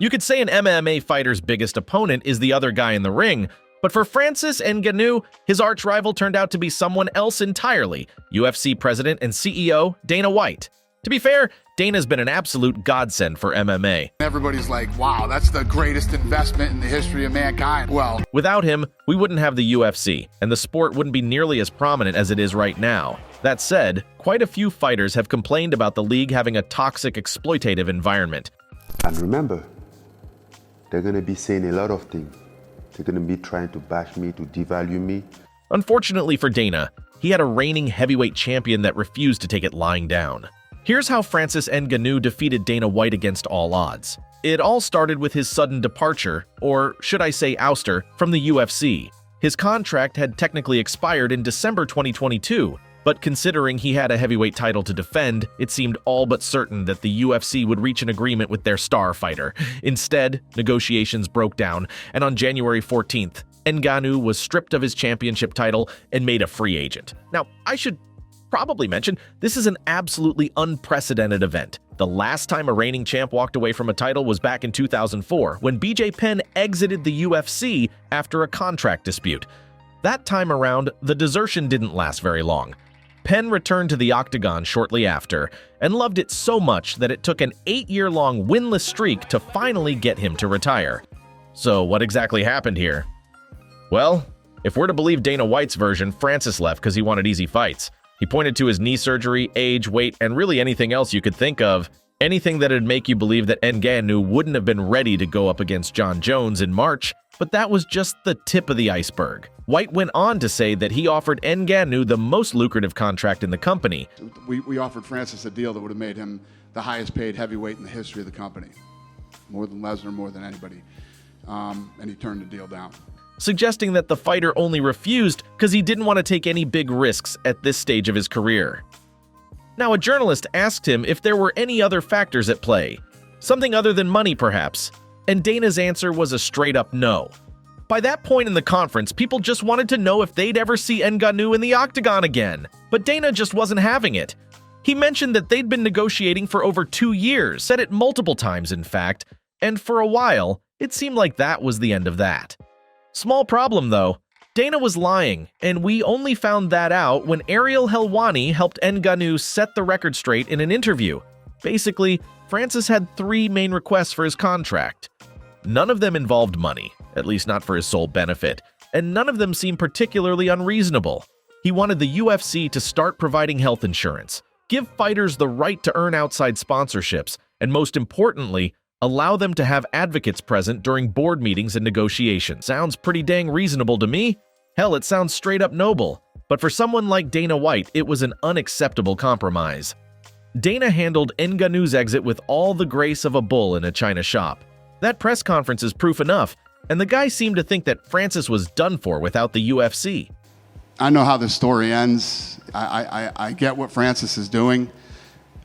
You could say an MMA fighter's biggest opponent is the other guy in the ring, but for Francis Ngannou, his arch-rival turned out to be someone else entirely, UFC president and CEO Dana White. To be fair, Dana's been an absolute godsend for MMA. Everybody's like, wow, that's the greatest investment in the history of mankind. Well, without him, we wouldn't have the UFC, and the sport wouldn't be nearly as prominent as it is right now. That said, quite a few fighters have complained about the league having a toxic, exploitative environment. And remember, they're going to be saying a lot of things. They're going to be trying to bash me, to devalue me. Unfortunately for Dana, he had a reigning heavyweight champion that refused to take it lying down. Here's how Francis Ngannou defeated Dana White against all odds. It all started with his sudden departure, or should I say ouster, from the UFC. His contract had technically expired in December 2022, but considering he had a heavyweight title to defend, it seemed all but certain that the UFC would reach an agreement with their star fighter. Instead, negotiations broke down, and on January 14th, Ngannou was stripped of his championship title and made a free agent. Now, I should probably mention, this is an absolutely unprecedented event. The last time a reigning champ walked away from a title was back in 2004, when BJ Penn exited the UFC after a contract dispute. That time around, the desertion didn't last very long. Penn returned to the octagon shortly after, and loved it so much that it took an 8-year-long winless streak to finally get him to retire. So what exactly happened here? Well, if we're to believe Dana White's version, Francis left because he wanted easy fights. He pointed to his knee surgery, age, weight, and really anything else you could think of. Anything that'd make you believe that Ngannou wouldn't have been ready to go up against Jon Jones in March, but that was just the tip of the iceberg. White went on to say that he offered Ngannou the most lucrative contract in the company. we offered Francis a deal that would have made him the highest paid heavyweight in the history of the company. More than Lesnar, more than anybody. And he turned the deal down, Suggesting that the fighter only refused because he didn't want to take any big risks at this stage of his career. Now, a journalist asked him if there were any other factors at play, something other than money perhaps, and Dana's answer was a straight-up no. By that point in the conference, people just wanted to know if they'd ever see Ngannou in the octagon again, but Dana just wasn't having it. He mentioned that they'd been negotiating for over 2 years, said it multiple times in fact, and for a while, it seemed like that was the end of that. Small problem though, Dana was lying, and we only found that out when Ariel Helwani helped Ngannou set the record straight in an interview. Basically, Francis had 3 main requests for his contract. None of them involved money, at least not for his sole benefit, and none of them seemed particularly unreasonable. He wanted the UFC to start providing health insurance, give fighters the right to earn outside sponsorships, and most importantly, allow them to have advocates present during board meetings and negotiations. Sounds pretty dang reasonable to me. Hell, it sounds straight up noble. But for someone like Dana White, it was an unacceptable compromise. Dana handled Ngannou's exit with all the grace of a bull in a china shop. That press conference is proof enough, and the guy seemed to think that Francis was done for without the UFC. I know how this story ends. I get what Francis is doing.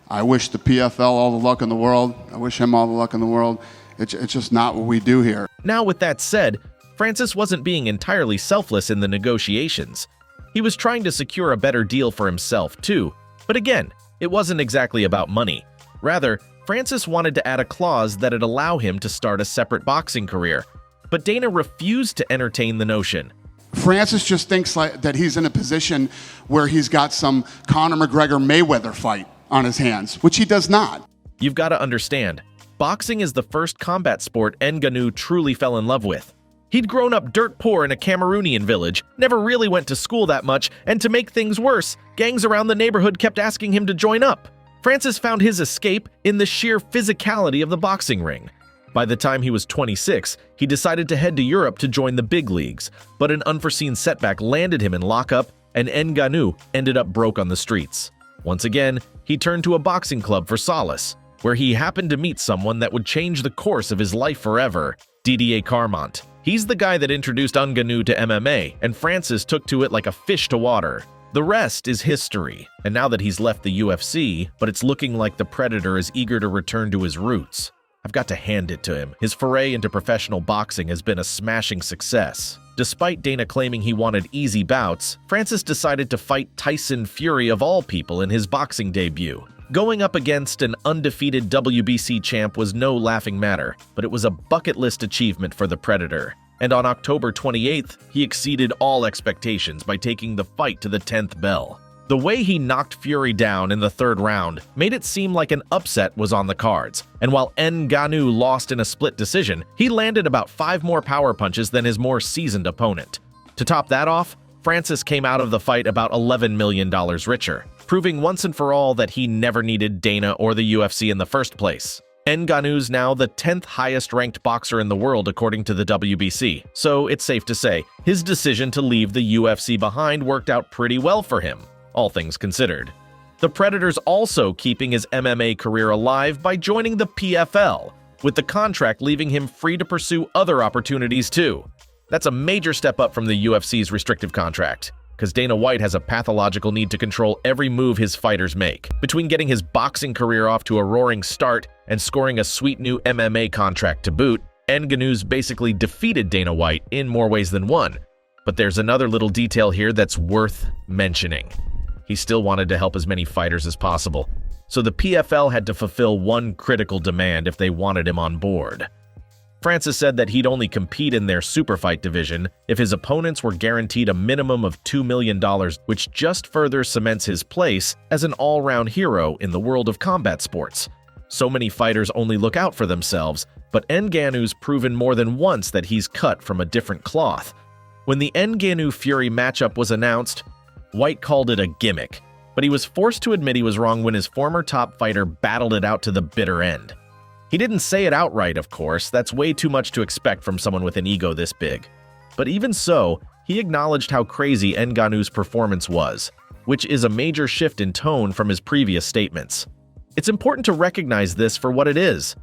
I wish the PFL all the luck in the world. I wish him all the luck in the world. It's just not what we do here. Now, with that said, Francis wasn't being entirely selfless in the negotiations. He was trying to secure a better deal for himself, too. But again, it wasn't exactly about money. Rather, Francis wanted to add a clause that'd allow him to start a separate boxing career. But Dana refused to entertain the notion. Francis just thinks that he's in a position where he's got some Conor McGregor-Mayweather fight on his hands, which he does not. You've got to understand, boxing is the first combat sport Ngannou truly fell in love with. He'd grown up dirt poor in a Cameroonian village, never really went to school that much, and to make things worse, gangs around the neighborhood kept asking him to join up. Francis found his escape in the sheer physicality of the boxing ring. By the time he was 26, he decided to head to Europe to join the big leagues, but an unforeseen setback landed him in lockup, and Ngannou ended up broke on the streets. Once again, he turned to a boxing club for solace, where he happened to meet someone that would change the course of his life forever, Didier Carmont. He's the guy that introduced Ngannou to MMA, and Francis took to it like a fish to water. The rest is history, and now that he's left the UFC, but it's looking like the Predator is eager to return to his roots. I've got to hand it to him. His foray into professional boxing has been a smashing success. Despite Dana claiming he wanted easy bouts, Francis decided to fight Tyson Fury of all people in his boxing debut. Going up against an undefeated WBC champ was no laughing matter, but it was a bucket list achievement for the Predator. And on October 28th, he exceeded all expectations by taking the fight to the 10th bell. The way he knocked Fury down in the third round made it seem like an upset was on the cards, and while Ngannou lost in a split decision, he landed about 5 more power punches than his more seasoned opponent. To top that off, Francis came out of the fight about $11 million richer, proving once and for all that he never needed Dana or the UFC in the first place. Ngannou's now the 10th highest-ranked boxer in the world according to the WBC, so it's safe to say his decision to leave the UFC behind worked out pretty well for him, all things considered. The Predator's also keeping his MMA career alive by joining the PFL, with the contract leaving him free to pursue other opportunities too. That's a major step up from the UFC's restrictive contract, because Dana White has a pathological need to control every move his fighters make. Between getting his boxing career off to a roaring start and scoring a sweet new MMA contract to boot, Ngannou's basically defeated Dana White in more ways than one. But there's another little detail here that's worth mentioning. He still wanted to help as many fighters as possible, so the PFL had to fulfill one critical demand if they wanted him on board. Francis said that he'd only compete in their superfight division if his opponents were guaranteed a minimum of $2 million, which just further cements his place as an all-round hero in the world of combat sports. So many fighters only look out for themselves, but Ngannou's proven more than once that he's cut from a different cloth. When the Ngannou-Fury matchup was announced, White called it a gimmick, but he was forced to admit he was wrong when his former top fighter battled it out to the bitter end. He didn't say it outright, of course, that's way too much to expect from someone with an ego this big. But even so, he acknowledged how crazy Ngannou's performance was, which is a major shift in tone from his previous statements. It's important to recognize this for what it is.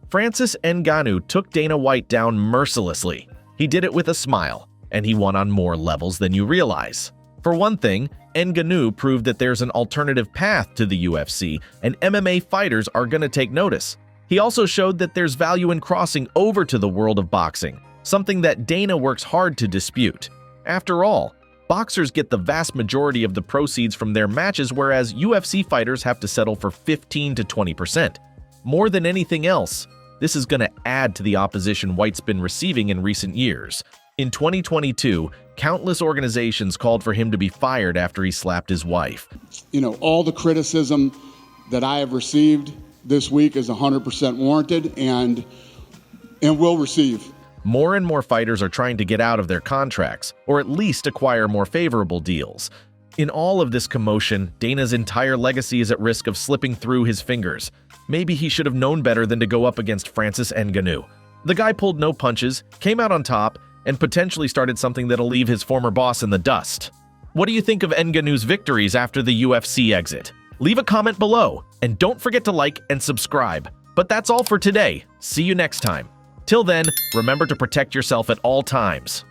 Francis Ngannou took Dana White down mercilessly. He did it with a smile, and he won on more levels than you realize. For one thing, Ngannou proved that there's an alternative path to the UFC, and MMA fighters are going to take notice. He also showed that there's value in crossing over to the world of boxing, something that Dana works hard to dispute. After all, boxers get the vast majority of the proceeds from their matches, whereas UFC fighters have to settle for 15 to 20%. More than anything else, this is going to add to the opposition White's been receiving in recent years. In 2022, countless organizations called for him to be fired after he slapped his wife. All the criticism that I have received this week is 100% warranted and will receive. More and more fighters are trying to get out of their contracts, or at least acquire more favorable deals. In all of this commotion, Dana's entire legacy is at risk of slipping through his fingers. Maybe he should have known better than to go up against Francis Ngannou. The guy pulled no punches, came out on top, and potentially started something that'll leave his former boss in the dust. What do you think of Ngannou's victories after the UFC exit? Leave a comment below, and don't forget to like and subscribe. But that's all for today. See you next time. Till then, remember to protect yourself at all times.